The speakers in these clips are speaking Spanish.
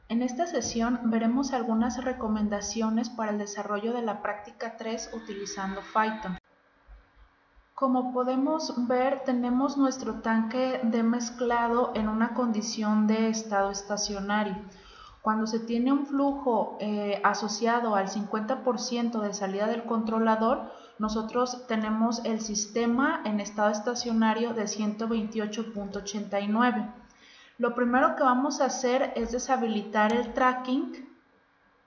En esta sesión veremos algunas recomendaciones para el desarrollo de la práctica 3 utilizando Python. Como podemos ver, tenemos nuestro tanque de mezclado en una condición de estado estacionario. Cuando se tiene un flujo asociado al 50% de salida del controlador, nosotros tenemos el sistema en estado estacionario de 128.89. Lo primero que vamos a hacer es deshabilitar el tracking.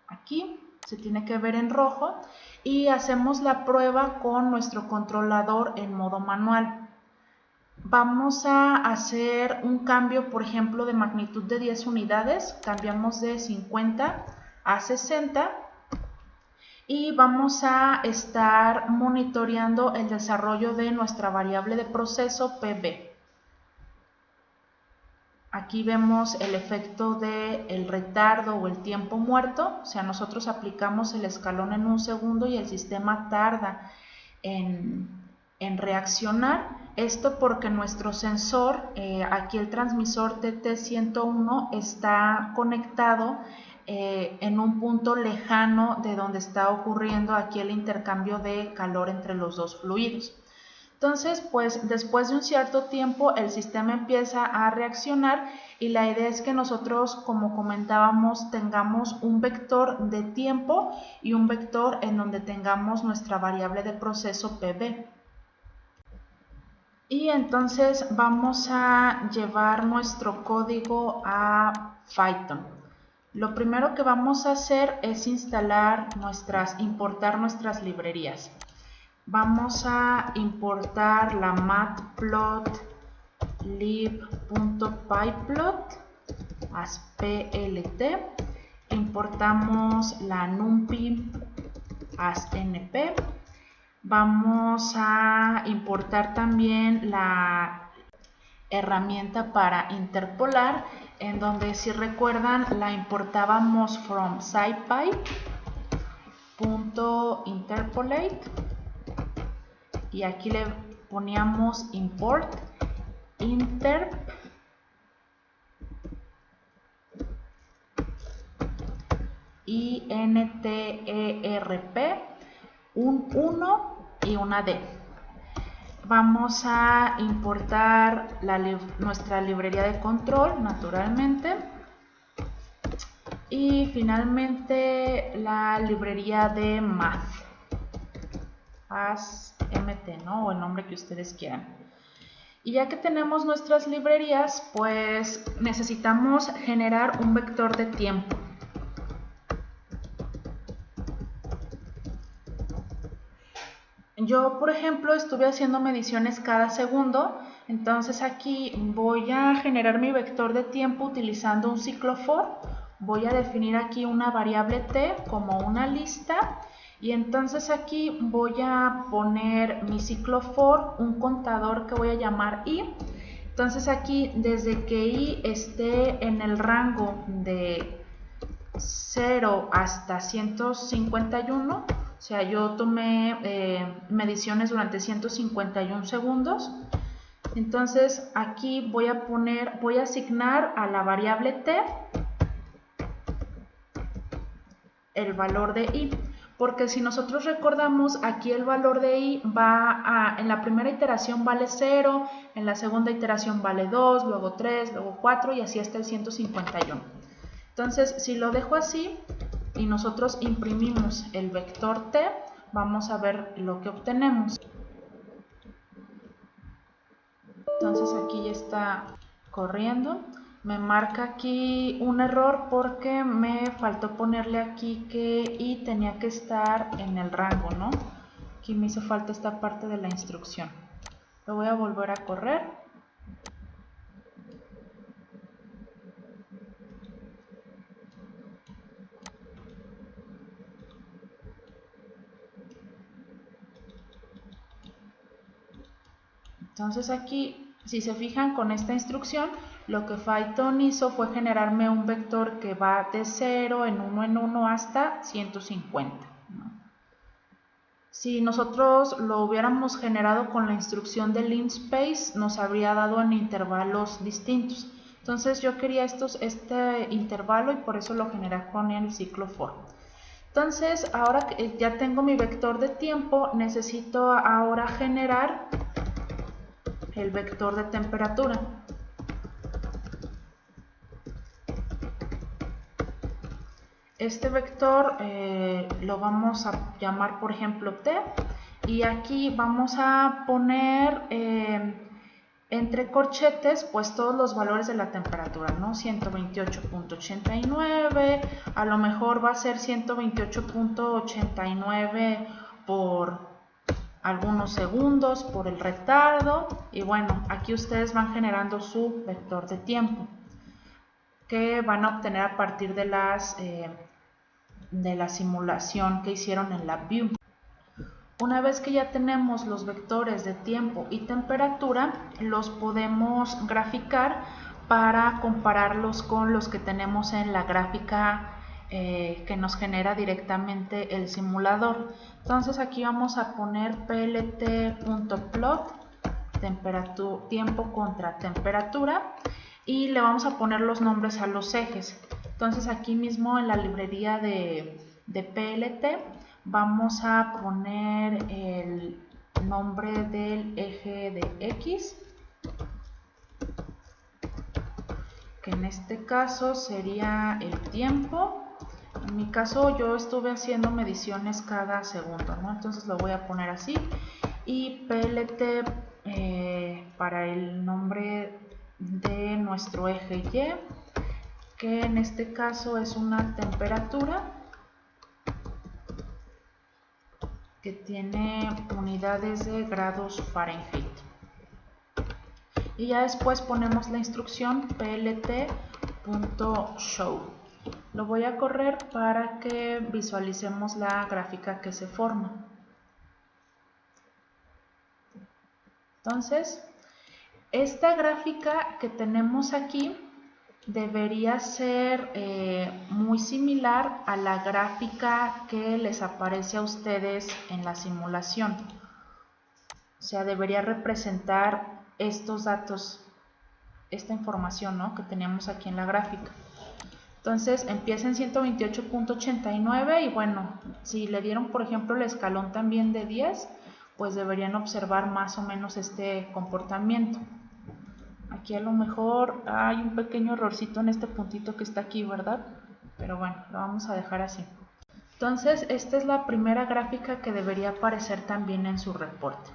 Aquí se tiene que ver en rojo y hacemos la prueba con nuestro controlador en modo manual. Vamos a hacer un cambio, por ejemplo, de magnitud de 10 unidades. Cambiamos de 50 a 60 y vamos a estar monitoreando el desarrollo de nuestra variable de proceso PB. Aquí vemos el efecto del retardo o el tiempo muerto, o sea, nosotros aplicamos el escalón en un segundo y el sistema tarda en reaccionar. Esto porque nuestro sensor, aquí el transmisor TT101, está conectado en un punto lejano de donde está ocurriendo aquí el intercambio de calor entre los dos fluidos. Entonces, pues después de un cierto tiempo el sistema empieza a reaccionar y la idea es que nosotros, como comentábamos, tengamos un vector de tiempo y un vector en donde tengamos nuestra variable de proceso PB. Y entonces vamos a llevar nuestro código a Python. Lo primero que vamos a hacer es importar nuestras librerías. Vamos a importar la matplotlib.pyplot as plt, importamos la numpy as np, vamos a importar también la herramienta para interpolar, en donde, si recuerdan, la importábamos from scipy.interpolate y aquí le poníamos import interp y nterp, un 1 y una d. Vamos a importar nuestra librería de control, naturalmente, y finalmente la librería de math as mt, ¿no? O el nombre que ustedes quieran. Y ya que tenemos nuestras librerías, pues necesitamos generar un vector de tiempo. Yo, por ejemplo, estuve haciendo mediciones cada segundo, entonces aquí voy a generar mi vector de tiempo utilizando un ciclo for. Voy a definir aquí una variable t como una lista y entonces aquí voy a poner mi ciclo for, un contador que voy a llamar i. Entonces aquí, desde que i esté en el rango de 0 hasta 151, o sea, yo tomé mediciones durante 151 segundos. Entonces aquí voy a asignar a la variable t el valor de i, porque si nosotros recordamos, aquí el valor de i en la primera iteración vale 0, en la segunda iteración vale 2, luego 3, luego 4 y así hasta el 151. Entonces, si lo dejo así y nosotros imprimimos el vector t, vamos a ver lo que obtenemos. Entonces aquí ya está corriendo. Me marca aquí un error porque me faltó ponerle aquí que i tenía que estar en el rango, ¿no? Aquí me hizo falta esta parte de la instrucción. Lo voy a volver a correr. Entonces aquí, si se fijan con esta instrucción, lo que Python hizo fue generarme un vector que va de 0 en 1 hasta 150. ¿no? Si nosotros lo hubiéramos generado con la instrucción de linspace, nos habría dado en intervalos distintos. Entonces yo quería este intervalo y por eso lo generé con el ciclo for. Entonces ahora que ya tengo mi vector de tiempo, necesito ahora generar el vector de temperatura. Este vector lo vamos a llamar, por ejemplo, t, y aquí vamos a poner entre corchetes pues todos los valores de la temperatura, ¿no? 128.89, a lo mejor va a ser 128.89 por algunos segundos, por el retardo, y bueno, aquí ustedes van generando su vector de tiempo que van a obtener a partir de la simulación que hicieron en LabVIEW. Una vez que ya tenemos los vectores de tiempo y temperatura, los podemos graficar para compararlos con los que tenemos en la gráfica que nos genera directamente el simulador. Entonces aquí vamos a poner plt.plot tiempo contra temperatura y le vamos a poner los nombres a los ejes. Entonces aquí mismo en la librería de PLT vamos a poner el nombre del eje de X, que en este caso sería el tiempo. En mi caso yo estuve haciendo mediciones cada segundo, ¿no? Entonces lo voy a poner así. Y PLT para el nombre de nuestro eje Y, que en este caso es una temperatura que tiene unidades de grados Fahrenheit. Y ya después ponemos la instrucción plt.show. Lo voy a correr para que visualicemos la gráfica que se forma. Entonces, esta gráfica que tenemos aquí debería ser muy similar a la gráfica que les aparece a ustedes en la simulación. O sea, debería representar estos datos, esta información, ¿no?, que teníamos aquí en la gráfica. Entonces empieza en 128.89 y bueno, si le dieron por ejemplo el escalón también de 10, pues deberían observar más o menos este comportamiento. Aquí a lo mejor hay un pequeño errorcito en este puntito que está aquí, ¿verdad? Pero bueno, lo vamos a dejar así. Entonces, esta es la primera gráfica que debería aparecer también en su reporte.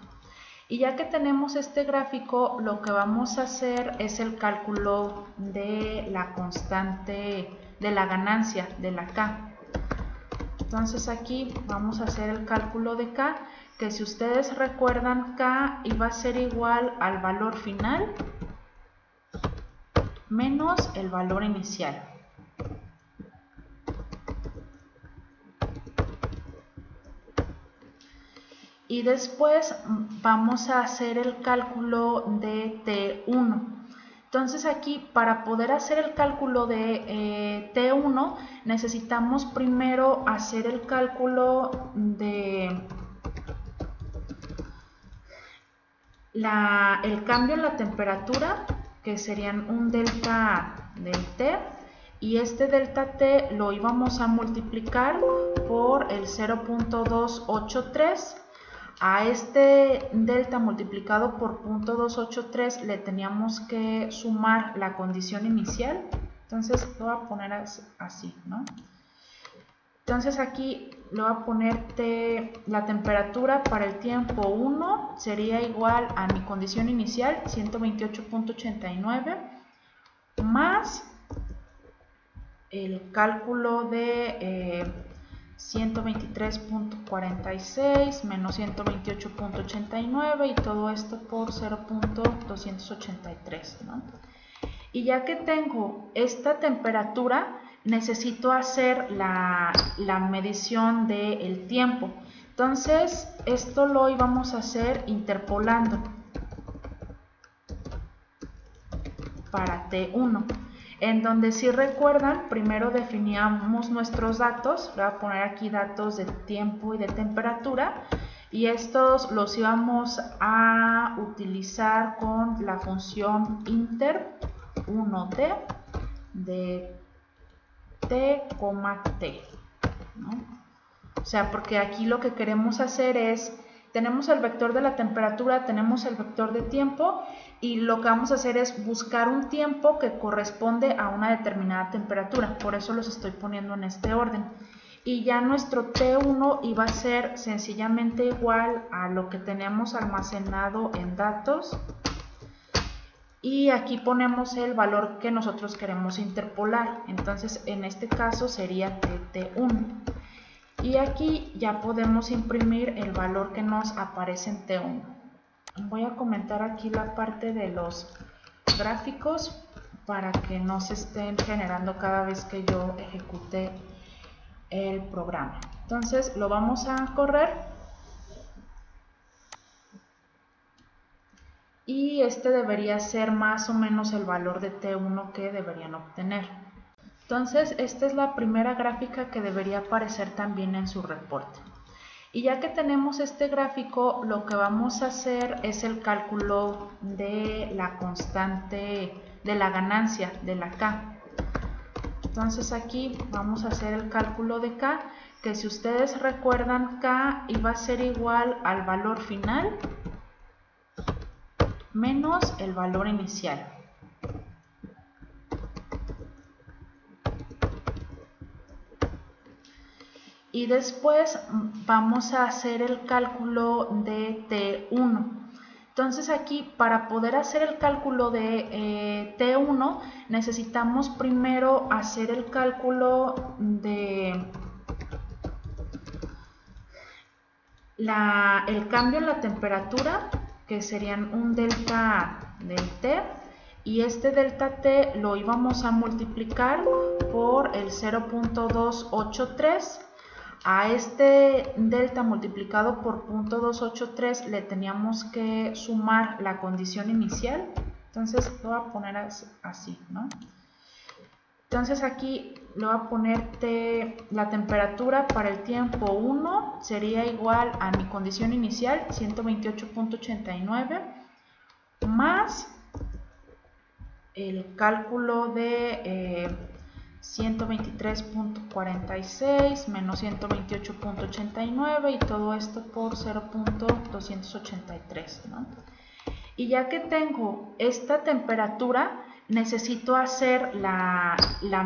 Y ya que tenemos este gráfico, lo que vamos a hacer es el cálculo de la constante, de la ganancia, de la K. Entonces aquí vamos a hacer el cálculo de K, que si ustedes recuerdan, K iba a ser igual al valor final menos el valor inicial. Y después vamos a hacer el cálculo de T1. Entonces aquí, para poder hacer el cálculo de T1, necesitamos primero hacer el cálculo de el cambio en la temperatura, que serían un delta del T, y este delta T lo íbamos a multiplicar por el 0.283. A este delta multiplicado por 0.283 le teníamos que sumar la condición inicial. Entonces lo voy a poner así, ¿no? Entonces aquí le voy a poner la temperatura para el tiempo 1 sería igual a mi condición inicial, 128.89, más el cálculo de 123.46 menos 128.89 y todo esto por 0.283, ¿no? Y ya que tengo esta temperatura, necesito hacer la medición del tiempo. Entonces, esto lo íbamos a hacer interpolando para T1. En donde, si recuerdan, primero definíamos nuestros datos. Voy a poner aquí datos de tiempo y de temperatura, y estos los íbamos a utilizar con la función inter 1D de T, T, ¿no? O sea, porque aquí lo que queremos hacer es, tenemos el vector de la temperatura, tenemos el vector de tiempo, y lo que vamos a hacer es buscar un tiempo que corresponde a una determinada temperatura. Por eso los estoy poniendo en este orden. Y ya nuestro T1 iba a ser sencillamente igual a lo que tenemos almacenado en datos. Y aquí ponemos el valor que nosotros queremos interpolar. Entonces, en este caso sería T1. Y aquí ya podemos imprimir el valor que nos aparece en T1. Voy a comentar aquí la parte de los gráficos para que no se estén generando cada vez que yo ejecute el programa. Entonces lo vamos a correr y este debería ser más o menos el valor de T1 que deberían obtener. Entonces esta es la primera gráfica que debería aparecer también en su reporte. Y ya que tenemos este gráfico, lo que vamos a hacer es el cálculo de la constante, de la ganancia, de la K. Entonces aquí vamos a hacer el cálculo de K, que si ustedes recuerdan, K iba a ser igual al valor final menos el valor inicial. Y después vamos a hacer el cálculo de T1. Entonces aquí, para poder hacer el cálculo de T1, necesitamos primero hacer el cálculo de el cambio en la temperatura, que serían un delta del T, y este delta T lo íbamos a multiplicar por el 0.283. A este delta multiplicado por 0.283 le teníamos que sumar la condición inicial. Entonces lo voy a poner así, ¿no? Entonces aquí le voy a poner la temperatura para el tiempo 1 sería igual a mi condición inicial, 128.89, más el cálculo de 123.46 menos 128.89 y todo esto por 0.283, ¿no? Y ya que tengo esta temperatura, necesito hacer la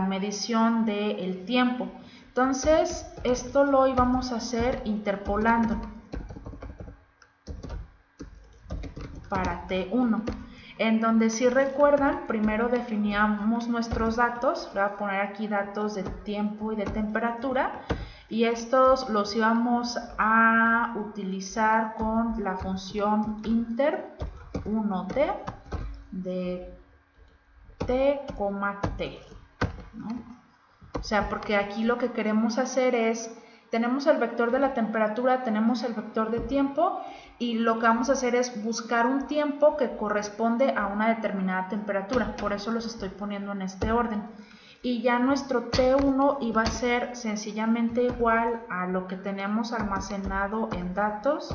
medición del tiempo. Entonces, esto lo íbamos a hacer interpolando para T1. En donde, si recuerdan, primero definíamos nuestros datos. Voy a poner aquí datos de tiempo y de temperatura, y estos los íbamos a utilizar con la función inter 1D de T, T, ¿no? O sea, porque aquí lo que queremos hacer es, tenemos el vector de la temperatura, tenemos el vector de tiempo, y lo que vamos a hacer es buscar un tiempo que corresponde a una determinada temperatura. Por eso los estoy poniendo en este orden. Y ya nuestro T1 iba a ser sencillamente igual a lo que tenemos almacenado en datos.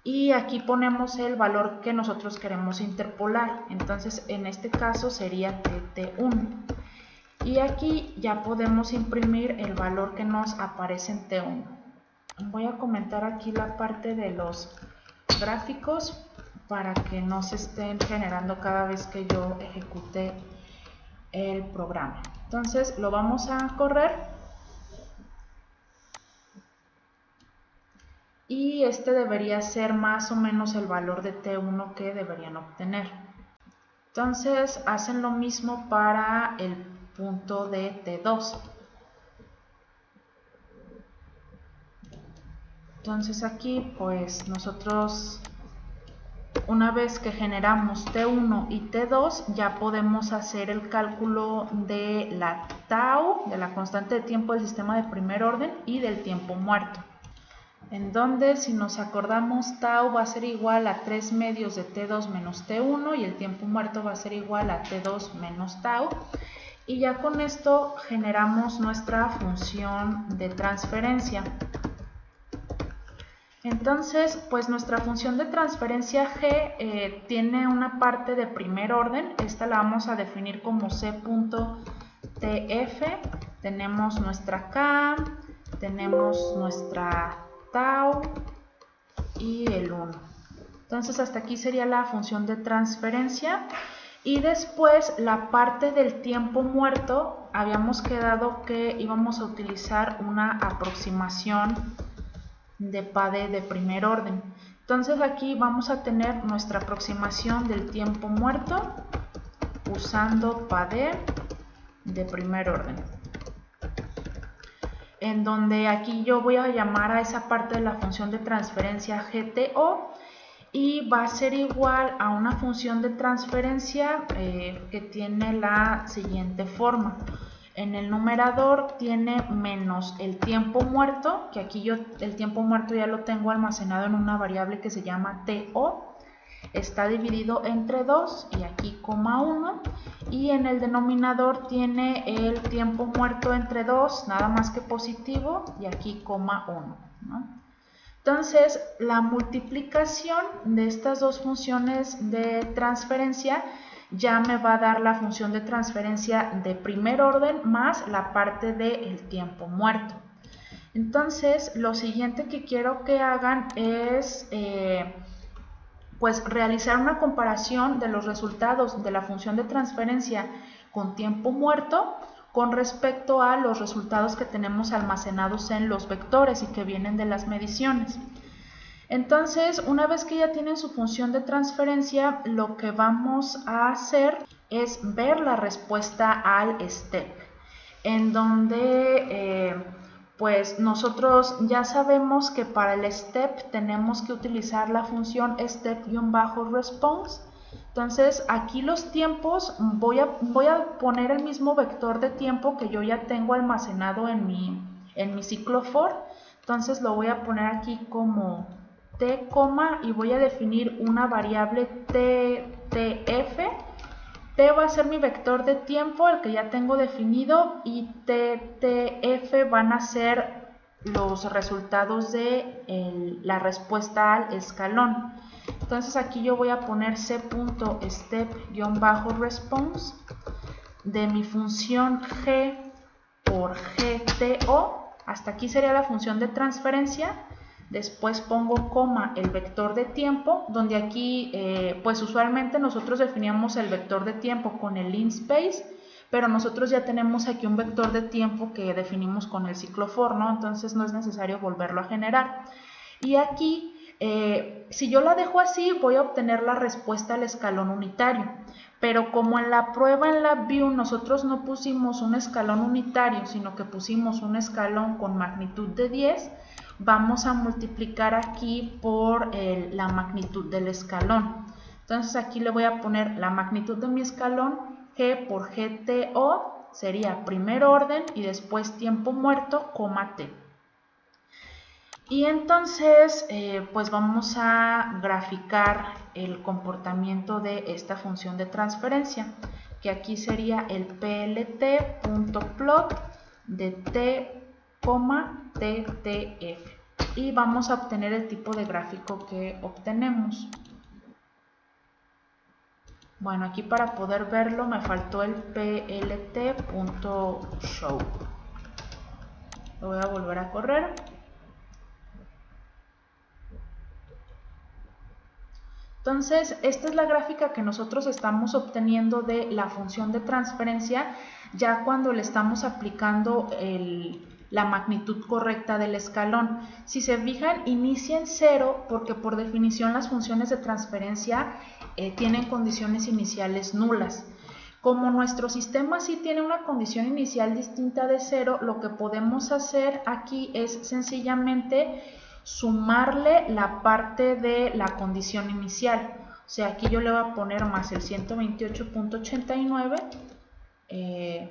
Y aquí ponemos el valor que nosotros queremos interpolar. Entonces en este caso sería T1. Y aquí ya podemos imprimir el valor que nos aparece en T1. Voy a comentar aquí la parte de los gráficos para que no se estén generando cada vez que yo ejecute el programa. Entonces lo vamos a correr y este debería ser más o menos el valor de T1 que deberían obtener. Entonces hacen lo mismo para el punto de T2. Entonces aquí pues nosotros, una vez que generamos T1 y T2, ya podemos hacer el cálculo de la tau, de la constante de tiempo del sistema de primer orden, y del tiempo muerto. En donde, si nos acordamos, tau va a ser igual a 3 medios de T2 menos T1 y el tiempo muerto va a ser igual a T2 menos tau. Y ya con esto generamos nuestra función de transferencia. Entonces, pues nuestra función de transferencia g tiene una parte de primer orden. Esta la vamos a definir como c.tf. Tenemos nuestra k, tenemos nuestra tau y el 1. Entonces, hasta aquí sería la función de transferencia. Y después, la parte del tiempo muerto, habíamos quedado que íbamos a utilizar una aproximación de PADE de primer orden. Entonces aquí vamos a tener nuestra aproximación del tiempo muerto usando PADE de primer orden, en donde aquí yo voy a llamar a esa parte de la función de transferencia GTO y va a ser igual a una función de transferencia que tiene la siguiente forma. En el numerador tiene menos el tiempo muerto, que aquí yo el tiempo muerto ya lo tengo almacenado en una variable que se llama TO. Está dividido entre 2 y aquí coma 1. Y en el denominador tiene el tiempo muerto entre 2, nada más que positivo, y aquí coma 1, ¿no? Entonces, la multiplicación de estas dos funciones de transferencia ya me va a dar la función de transferencia de primer orden más la parte del tiempo muerto. Entonces, lo siguiente que quiero que hagan es pues realizar una comparación de los resultados de la función de transferencia con tiempo muerto con respecto a los resultados que tenemos almacenados en los vectores y que vienen de las mediciones. Entonces, una vez que ya tienen su función de transferencia, lo que vamos a hacer es ver la respuesta al step, en donde pues nosotros ya sabemos que para el step tenemos que utilizar la función step-response. Entonces, aquí los tiempos, voy a poner el mismo vector de tiempo que yo ya tengo almacenado en mi ciclo for. Entonces, lo voy a poner aquí como t, y voy a definir una variable tf. T va a ser mi vector de tiempo, el que ya tengo definido, y TF van a ser los resultados de la respuesta al escalón. Entonces aquí yo voy a poner c.step-response de mi función g por gto. Hasta aquí sería la función de transferencia. Después pongo coma el vector de tiempo, donde aquí pues usualmente nosotros definíamos el vector de tiempo con el linspace, pero nosotros ya tenemos aquí un vector de tiempo que definimos con el ciclo for, ¿no? Entonces no es necesario volverlo a generar. Y aquí, si yo la dejo así, voy a obtener la respuesta al escalón unitario. Pero como en la prueba en LabVIEW nosotros no pusimos un escalón unitario, sino que pusimos un escalón con magnitud de 10, vamos a multiplicar aquí por la magnitud del escalón. Entonces aquí le voy a poner la magnitud de mi escalón, g por gto, sería primer orden y después tiempo muerto, coma t. Y entonces, pues vamos a graficar el comportamiento de esta función de transferencia, que aquí sería el plt.plot de t, ttf. Y vamos a obtener el tipo de gráfico que obtenemos. Bueno, aquí para poder verlo me faltó el plt.show. Lo voy a volver a correr. Entonces, esta es la gráfica que nosotros estamos obteniendo de la función de transferencia ya cuando le estamos aplicando la magnitud correcta del escalón. Si se fijan, inicia en 0 porque por definición las funciones de transferencia tienen condiciones iniciales nulas. Como nuestro sistema sí tiene una condición inicial distinta de 0, lo que podemos hacer aquí es sencillamente sumarle la parte de la condición inicial. O sea, aquí yo le voy a poner más el 128.89.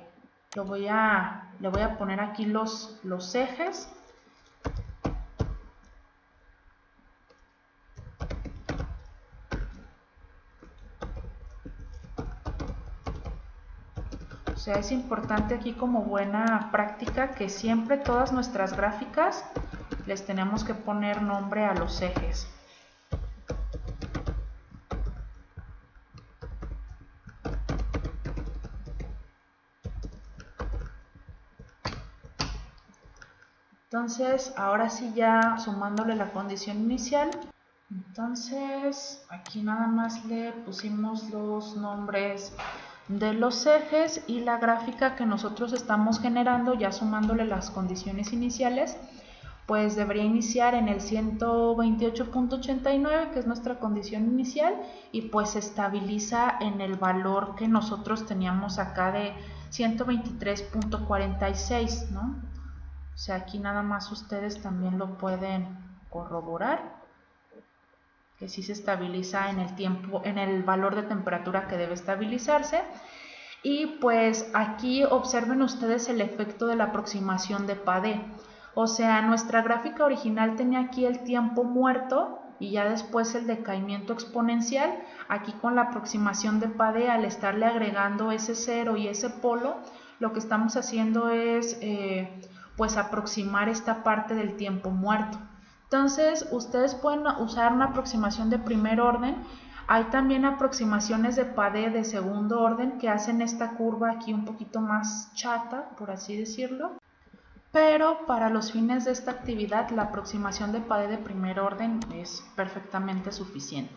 Le voy a poner aquí los ejes. O sea, es importante aquí como buena práctica que siempre todas nuestras gráficas les tenemos que poner nombre a los ejes. Entonces, ahora sí ya sumándole la condición inicial. Entonces, aquí nada más le pusimos los nombres de los ejes y la gráfica que nosotros estamos generando, ya sumándole las condiciones iniciales, pues debería iniciar en el 128.89, que es nuestra condición inicial, y pues se estabiliza en el valor que nosotros teníamos acá de 123.46, ¿no? O sea, aquí nada más ustedes también lo pueden corroborar, que sí se estabiliza en el tiempo, en el valor de temperatura que debe estabilizarse. Y pues aquí observen ustedes el efecto de la aproximación de Padé. O sea, nuestra gráfica original tenía aquí el tiempo muerto y ya después el decaimiento exponencial. Aquí con la aproximación de Padé, al estarle agregando ese cero y ese polo, lo que estamos haciendo es pues aproximar esta parte del tiempo muerto. Entonces, ustedes pueden usar una aproximación de primer orden. Hay también aproximaciones de Padé de segundo orden que hacen esta curva aquí un poquito más chata, por así decirlo. Pero para los fines de esta actividad, la aproximación de Padé de primer orden es perfectamente suficiente.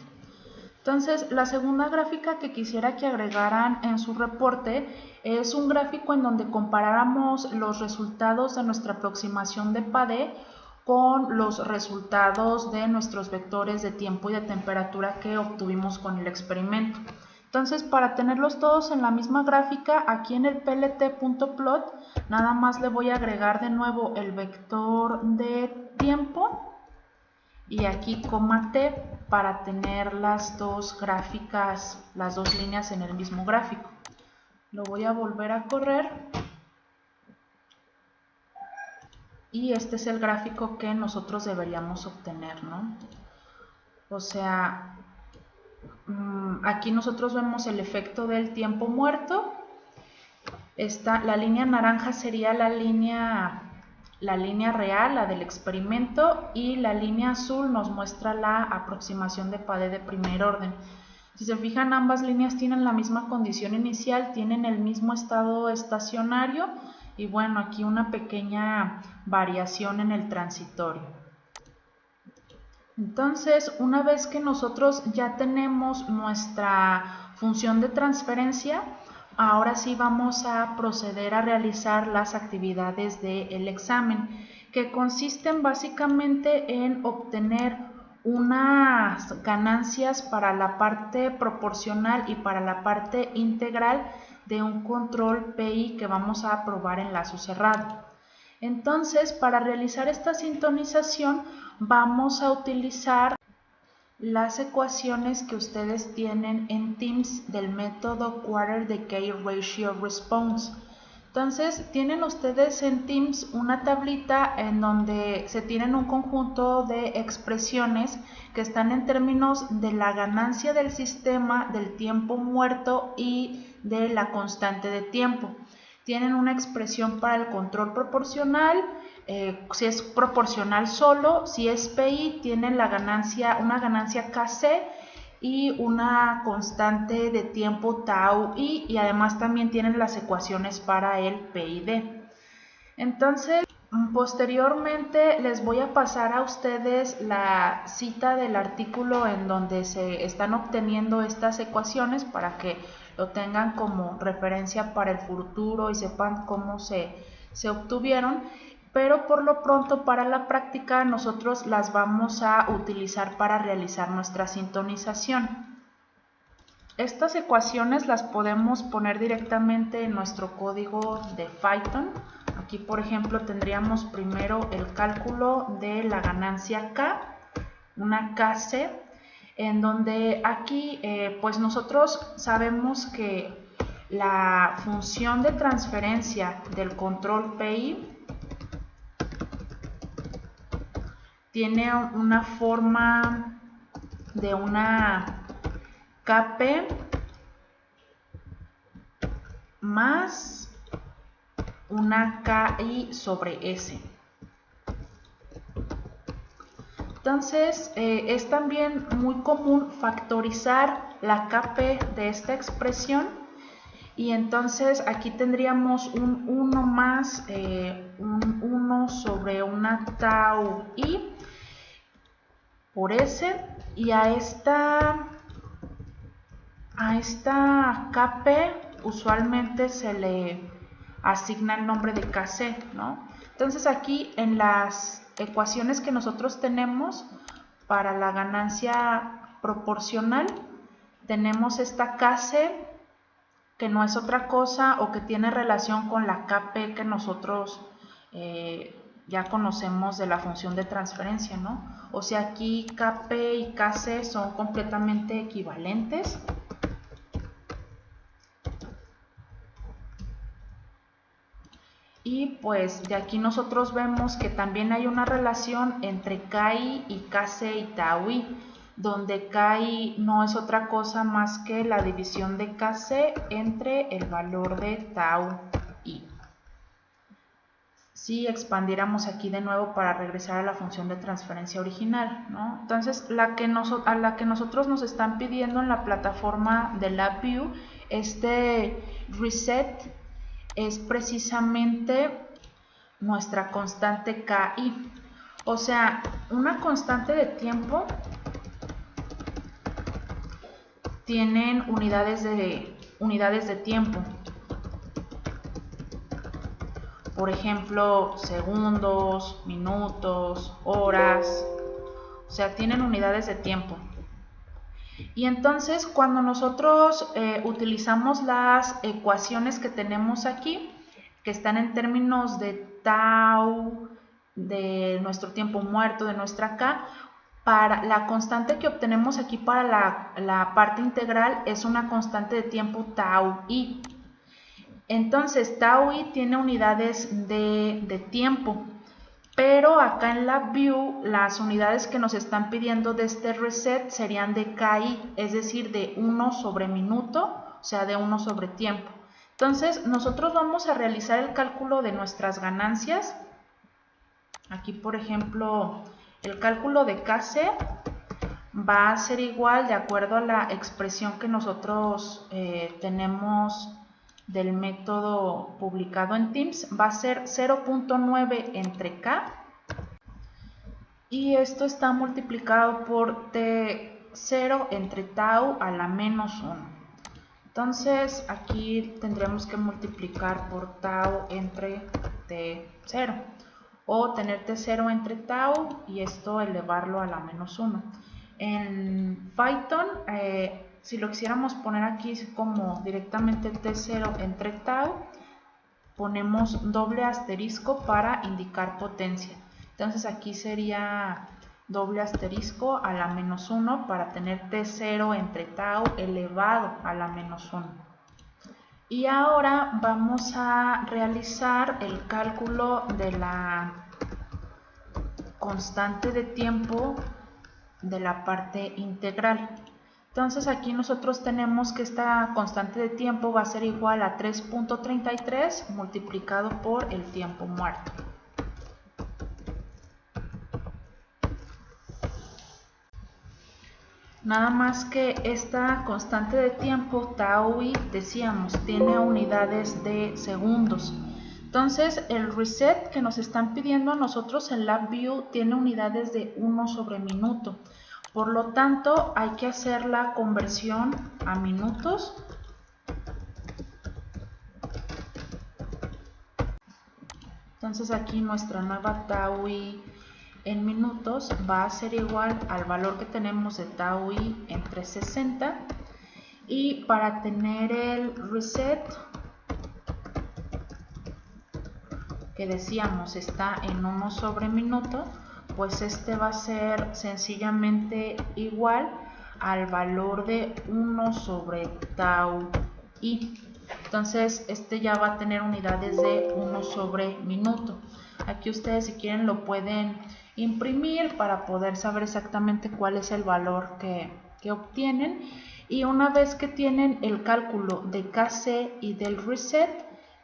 Entonces, la segunda gráfica que quisiera que agregaran en su reporte es un gráfico en donde comparáramos los resultados de nuestra aproximación de Padé con los resultados de nuestros vectores de tiempo y de temperatura que obtuvimos con el experimento. Entonces, para tenerlos todos en la misma gráfica, aquí en el plt.plot, nada más le voy a agregar de nuevo el vector de tiempo y aquí coma t para tener las dos gráficas, las dos líneas en el mismo gráfico. Lo voy a volver a correr y este es el gráfico que nosotros deberíamos obtener, ¿no? O sea, aquí nosotros vemos el efecto del tiempo muerto. La línea naranja sería la línea real, la del experimento, y la línea azul nos muestra la aproximación de Padé de primer orden. Si se fijan, ambas líneas tienen la misma condición inicial, tienen el mismo estado estacionario y bueno, aquí una pequeña variación en el transitorio. Entonces, una vez que nosotros ya tenemos nuestra función de transferencia, ahora sí vamos a proceder a realizar las actividades del examen, que consisten básicamente en obtener unas ganancias para la parte proporcional y para la parte integral de un control PI que vamos a probar en lazo cerrado. Entonces, para realizar esta sintonización, vamos a utilizar las ecuaciones que ustedes tienen en TIMS del método Quarter Decay Ratio Response. Entonces, tienen ustedes en TIMS una tablita en donde se tienen un conjunto de expresiones que están en términos de la ganancia del sistema, del tiempo muerto y de la constante de tiempo. Tienen una expresión para el control proporcional, si es proporcional solo, si es PI tienen una ganancia KC y una constante de tiempo tau I, y además también tienen las ecuaciones para el PID. Entonces, posteriormente les voy a pasar a ustedes la cita del artículo en donde se están obteniendo estas ecuaciones para que lo tengan como referencia para el futuro y sepan cómo se obtuvieron, pero por lo pronto para la práctica nosotros las vamos a utilizar para realizar nuestra sintonización. Estas ecuaciones las podemos poner directamente en nuestro código de Python. Aquí, por ejemplo, tendríamos primero el cálculo de la ganancia K, una KC, en donde aquí pues nosotros sabemos que la función de transferencia del control PI tiene una forma de una KP más una KI sobre S. Entonces es también muy común factorizar la Kp de esta expresión, y entonces aquí tendríamos un 1 más un 1 sobre una tau i por S, y a esta Kp usualmente se le asigna el nombre de Kc, ¿no? Entonces aquí en las ecuaciones que nosotros tenemos para la ganancia proporcional, tenemos esta Kc, que no es otra cosa o que tiene relación con la Kp que nosotros ya conocemos de la función de transferencia, ¿no? O sea, aquí Kp y Kc son completamente equivalentes. Y pues de aquí nosotros vemos que también hay una relación entre Ki y Kc y Tau i, donde Ki no es otra cosa más que la división de Kc entre el valor de Tau i. Si expandiéramos aquí de nuevo para regresar a la función de transferencia original, ¿no? Entonces, a la que nosotros nos están pidiendo en la plataforma de LabVIEW, este reset es precisamente nuestra constante Ki. O sea, una constante de tiempo tienen unidades de tiempo. Por ejemplo, segundos, minutos, horas. O sea, tienen unidades de tiempo. Y entonces cuando nosotros utilizamos las ecuaciones que tenemos aquí, que están en términos de tau, de nuestro tiempo muerto, de nuestra K, para la constante que obtenemos aquí para la parte integral es una constante de tiempo tau i. Entonces tau i tiene unidades de tiempo. Pero acá en LabVIEW las unidades que nos están pidiendo de este reset serían de Ki, es decir, de 1 sobre minuto, o sea, de 1 sobre tiempo. Entonces, nosotros vamos a realizar el cálculo de nuestras ganancias. Aquí, por ejemplo, el cálculo de Kc va a ser igual, de acuerdo a la expresión que nosotros tenemos del método publicado en Teams, va a ser 0.9 entre K, y esto está multiplicado por T0 entre tau a la menos 1. Entonces aquí tendremos que multiplicar por tau entre T0, o tener T0 entre tau y esto elevarlo a la menos 1. En Python, si lo quisiéramos poner aquí como directamente T0 entre tau, ponemos doble asterisco para indicar potencia. Entonces aquí sería doble asterisco a la menos 1 para tener T0 entre tau elevado a la menos 1. Y ahora vamos a realizar el cálculo de la constante de tiempo de la parte integral. Entonces aquí nosotros tenemos que esta constante de tiempo va a ser igual a 3.33 multiplicado por el tiempo muerto. Nada más que esta constante de tiempo, tau i, decíamos, tiene unidades de segundos. Entonces el reset que nos están pidiendo a nosotros en LabVIEW tiene unidades de 1 sobre minuto. Por lo tanto, hay que hacer la conversión a minutos. Entonces aquí nuestra nueva tau i en minutos va a ser igual al valor que tenemos de tau i entre 60. Y para tener el reset, que decíamos está en 1 sobre minuto, pues este va a ser sencillamente igual al valor de 1 sobre tau i. Entonces este ya va a tener unidades de 1 sobre minuto. Aquí ustedes, si quieren, lo pueden imprimir para poder saber exactamente cuál es el valor que obtienen. Y una vez que tienen el cálculo de Kc y del reset,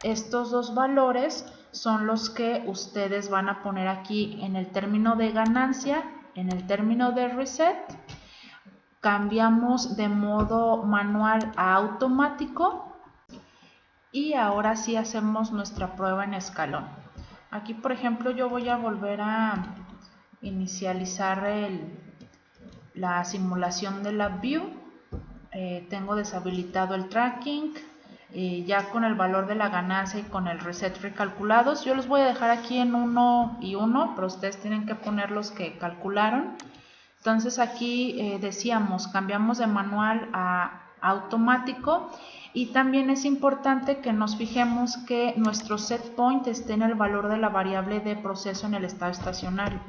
estos dos valores son los que ustedes van a poner aquí en el término de ganancia en el término de reset, cambiamos de modo manual a automático y ahora sí hacemos nuestra prueba en escalón. Aquí, por ejemplo, yo voy a volver a inicializar la simulación de LabVIEW. Tengo deshabilitado el tracking, ya con el valor de la ganancia y con el reset recalculados. Yo los voy a dejar aquí en 1 y 1, pero ustedes tienen que poner los que calcularon. Entonces aquí decíamos, cambiamos de manual a automático, y también es importante que nos fijemos que nuestro set point esté en el valor de la variable de proceso en el estado estacionario.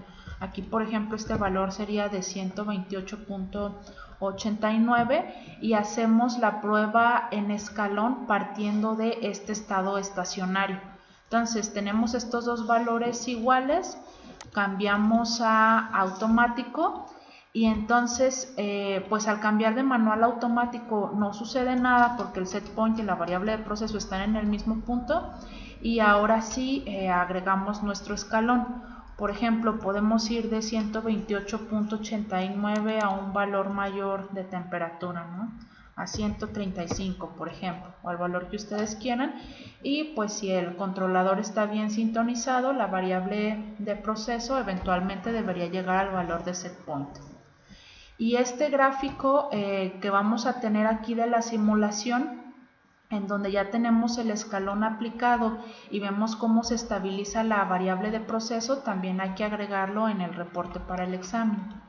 Aquí, por ejemplo, este valor sería de 128.89 y hacemos la prueba en escalón partiendo de este estado estacionario. Entonces tenemos estos dos valores iguales, cambiamos a automático y entonces pues al cambiar de manual a automático no sucede nada porque el set point y la variable de proceso están en el mismo punto, y ahora sí agregamos nuestro escalón. Por ejemplo, podemos ir de 128.89 a un valor mayor de temperatura, ¿no? A 135, por ejemplo, o al valor que ustedes quieran, y pues si el controlador está bien sintonizado, la variable de proceso eventualmente debería llegar al valor de set point. Y este gráfico que vamos a tener aquí de la simulación, en donde ya tenemos el escalón aplicado y vemos cómo se estabiliza la variable de proceso, también hay que agregarlo en el reporte para el examen.